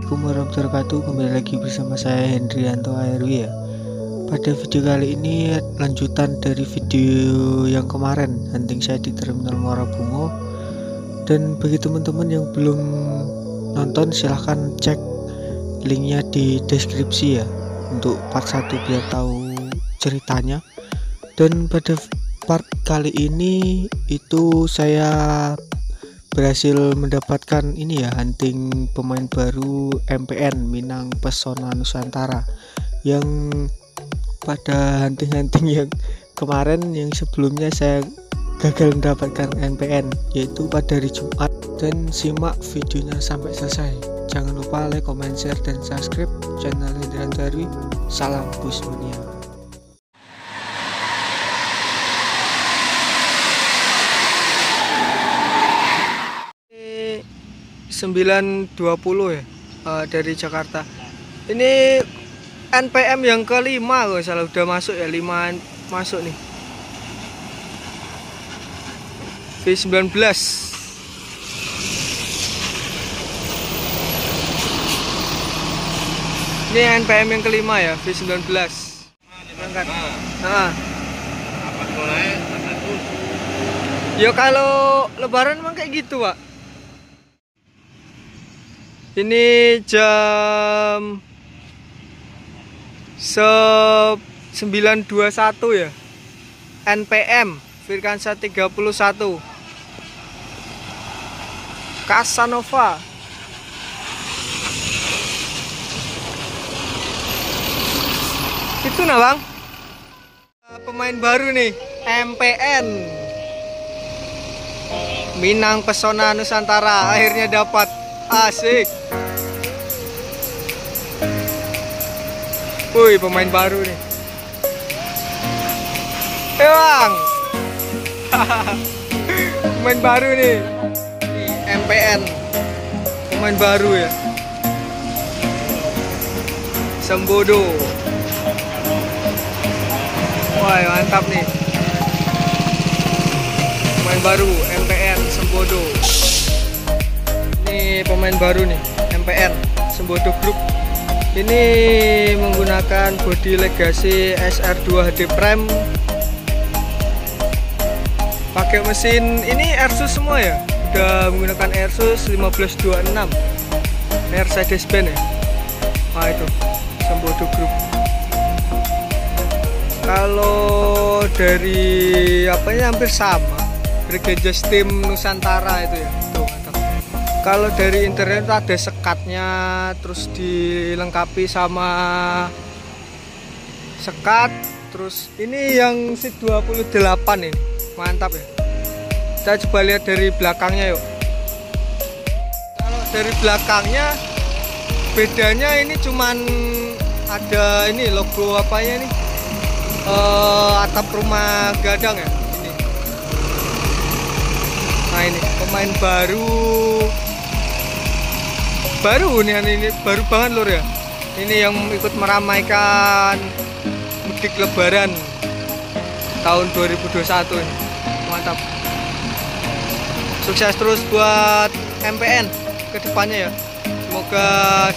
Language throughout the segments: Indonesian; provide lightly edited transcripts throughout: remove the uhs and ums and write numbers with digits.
Assalamualaikum warahmatullahi wabarakatuh. Kembali lagi bersama saya Hendrianto ARW ya. Pada video kali ini lanjutan dari video yang kemarin, hunting saya di Terminal Muara Bungo. Dan bagi teman-teman yang belum nonton, silahkan cek linknya di deskripsi ya, untuk part 1 biar tahu ceritanya. Dan pada part kali ini itu saya berhasil mendapatkan ini ya, hunting pemain baru MPN Minang Pesona Nusantara. Yang pada hunting-hunting yang kemarin, yang sebelumnya saya gagal mendapatkan MPN, yaitu pada hari Jumat. Dan simak videonya sampai selesai. Jangan lupa like, comment, share, dan subscribe channel Hendrianto ARW. Salam Busmania. 9.20 ya, dari Jakarta. Ini NPM yang kelima kalau salah, udah masuk ya, 5 masuk nih. V19. Ini NPM yang kelima ya, V19. Berangkat. Nah. Ya kalau lebaran emang kayak gitu, Pak. Ini jam 9.21 ya. NPM Virkansa 31 Casanova. Itu nah bang, pemain baru nih, MPN Minang Pesona Nusantara. Akhirnya dapat. Asik. Wih, pemain baru nih. Bang. Pemain baru nih. MPN. Pemain baru ya. Sembodo. Wah, mantap nih. Pemain baru MPN Sembodo. Ini pemain baru nih, MPN Sembodo Group. Ini menggunakan body Legacy SR2 HD Prime, pakai mesin ini Airsus semua ya, udah menggunakan Airsus 1526 Mercedes-Benz ya. Nah itu Sembodo Group. Kalau dari apanya hampir sama, Brigade Steam Nusantara itu ya. Kalau dari interior itu ada sekatnya, terus dilengkapi sama sekat. Terus ini yang seat 28 ini, mantap ya. Kita coba lihat dari belakangnya yuk. Kalau dari belakangnya bedanya ini cuman ada ini logo apanya nih, atap rumah gadang ya ini. Nah ini pemain baru nih, ini baru banget lur ya. Ini yang ikut meramaikan mudik lebaran tahun 2021 ini. Mantap. Sukses terus buat MPN ke depannya ya. Semoga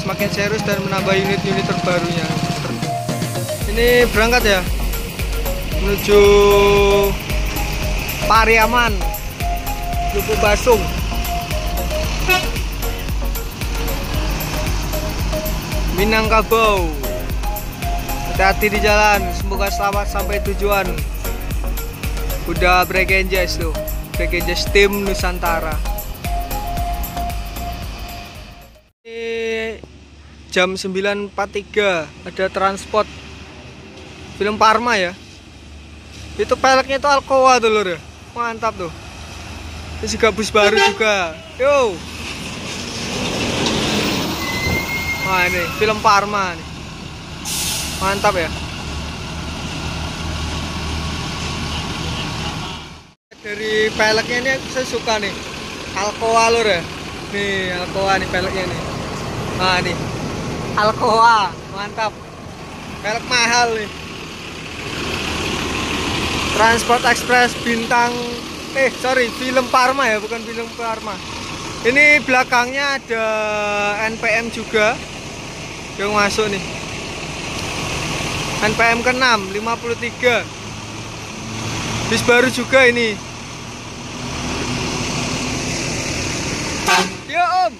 semakin serius dan menambah unit-unit terbarunya. Ini berangkat ya, menuju Pariaman, Lubuk Basung. Minangkabau. Hati-hati di jalan, semoga selamat sampai tujuan. Udah Bregenjes tuh, Bregenjes Tim Nusantara. Ini jam 9.43, ada transport film Parma ya. Itu peleknya itu Alcoa tuh lur ya. Mantap tuh. Ini juga bus baru juga. Yo. Nah ini film Parma nih. Mantap ya. Dari peleknya ini saya suka nih, Alcoa lur ya. Nih Alcoa nih peleknya nih. Nah nih Alcoa, mantap. Pelek mahal nih. Transport Express bintang, film Parma ya, bukan film Parma. Ini belakangnya ada NPM juga yang masuk nih. NPM ke-6 53. Bis baru juga ini. Ya om.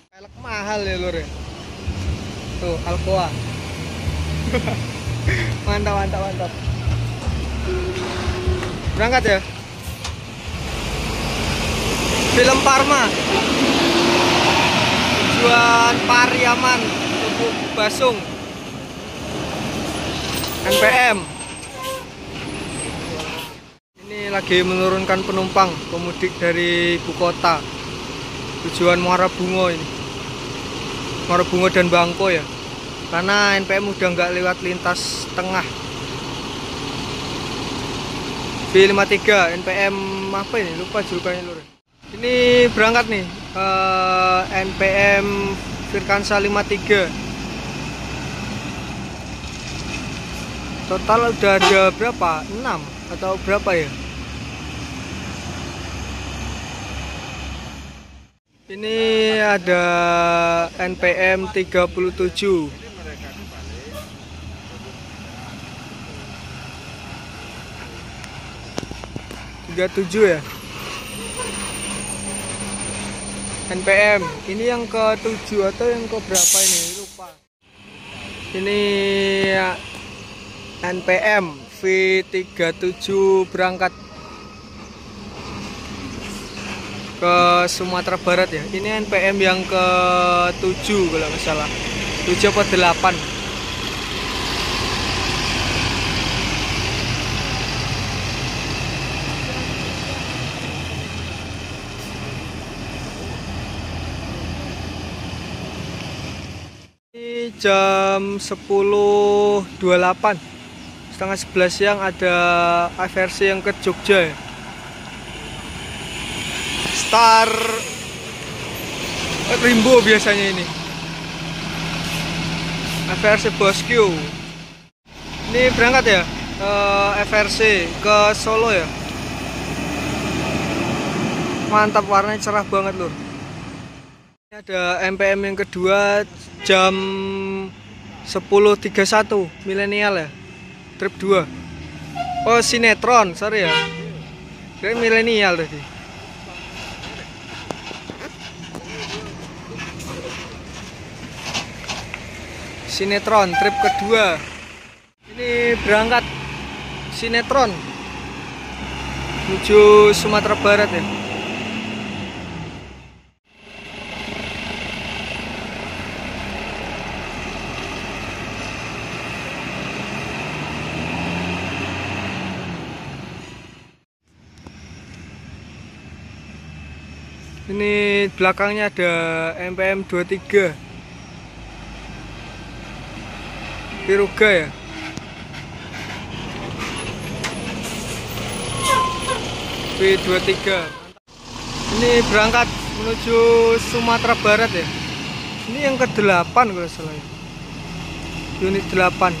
Pelek mahal ya lur ya. Tuh Alcoa. Mantap. Berangkat ya. Film Parma. Tujuan Pariaman, Lubuk Basung. NPM. Ini lagi menurunkan penumpang pemudik dari ibu kota. Tujuan Muara Bungo ini. Muara Bungo dan Bangko ya. Karena NPM udah nggak lewat lintas tengah. B53 NPM apa ini? Lupa julukannya lur. Ini berangkat nih NPM Virkansa 53. Total udah ada berapa? 6 atau berapa ya? Ini ada NPM 37. Ya. NPM. Ini yang ke-7 atau yang ke berapa ini? Lupa. Ini NPM V37 berangkat ke Sumatera Barat ya. Ini NPM yang ke-7 kalau nggak salah. 7 atau 8. Ini jam 10.28, setengah 11 siang ada versi yang ke Jogja ya. Star Rimbo biasanya ini. FRC Bosque. Ini berangkat ya FRC ke Solo ya. Mantap, warnanya cerah banget lur. Ini ada MPM yang kedua jam 10.31 milenial ya. Trip 2. Oh sinetron, sorry ya. Kira milenial tadi. Sinetron trip kedua. Ini berangkat sinetron menuju Sumatera Barat ya. Ini belakangnya ada MPM 23 Piruga ya. V23. Ini berangkat menuju Sumatera Barat ya. Ini yang ke-8 kalau salah ya. Unit 8.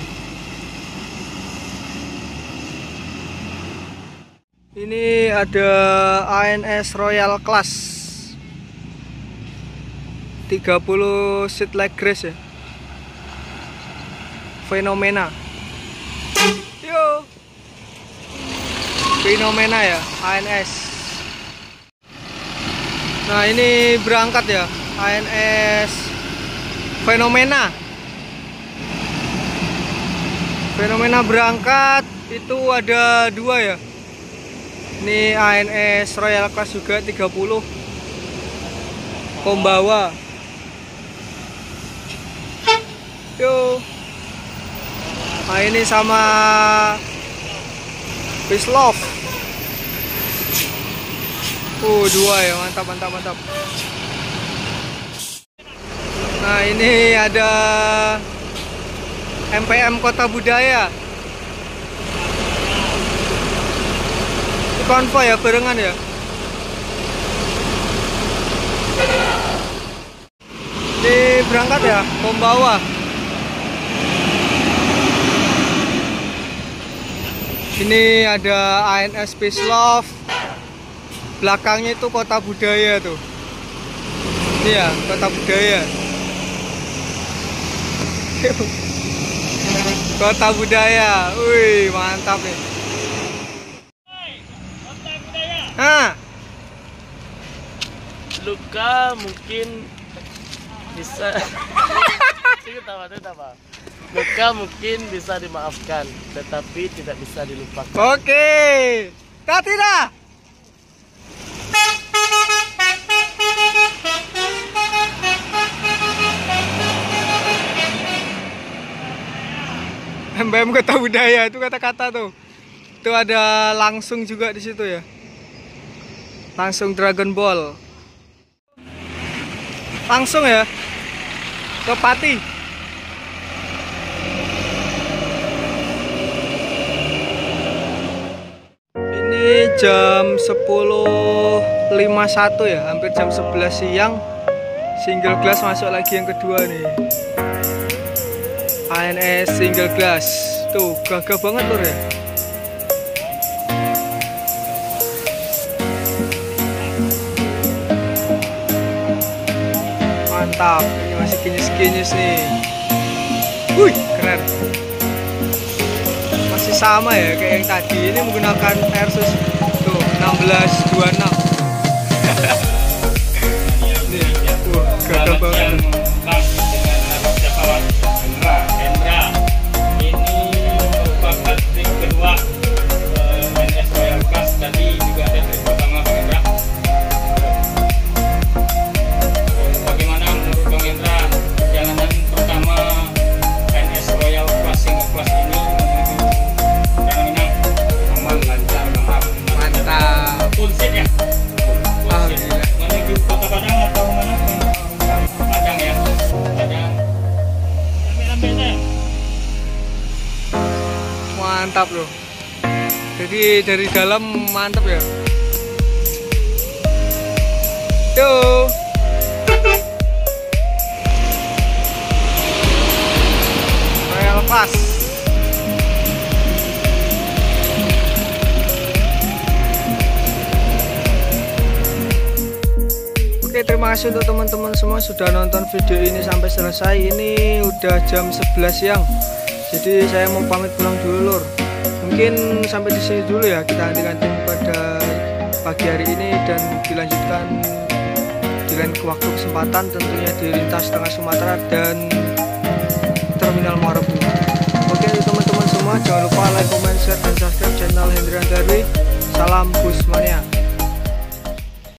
Ini ada ANS Royal Class 30 seat leg grace ya. Fenomena. Yo. Fenomena ya, ANS. Nah, ini berangkat ya, ANS Fenomena. Fenomena berangkat itu ada 2 ya. Ini ANS Royal Class juga 30 Kombawa. Yo. Nah ini sama Peace Love. 2 ya, mantap. Nah ini ada MPM Kota Budaya. Ini konvoy ya, barengan ya. Ini berangkat ya, Kombawa. Ini ada ANS Peace Love belakangnya itu kota budaya tuh. Ini ya, kota budaya. Kota budaya. Wih, mantap nih. Nah, luka mungkin bisa luka mungkin bisa dimaafkan, tetapi tidak bisa dilupakan. Oke, tidak. MBM kota budaya itu kata-kata tuh. Itu ada langsung juga di situ ya. Langsung Dragon Ball. Langsung ya. Ke Pati. Ini jam 10.51 ya, hampir jam 11 siang. Single glass masuk lagi yang kedua nih. ANS single glass. Tuh, gagah banget lur ya. Mantap, ini masih kinyis-kinyis nih. Wih, keren. Masih sama ya kayak yang tadi. Ini menggunakan Airsus tuh 1626. Nih, wah, gagah banget. Mantap loh. Jadi dari dalam mantap ya. Yo. Saya lepas. Oke, terima kasih untuk teman-teman semua sudah nonton video ini sampai selesai. Ini udah jam 11 siang. Jadi saya mau pamit pulang dulu lur. Mungkin sampai di sini dulu ya, kita ganti-ganti pada pagi hari ini dan dilanjutkan di lain waktu kesempatan, tentunya di lintas tengah Sumatera dan Terminal Muara Bungo. Oke teman-teman semua, jangan lupa like, comment, share, dan subscribe channel Hendrian Darwi. Salam Busmania.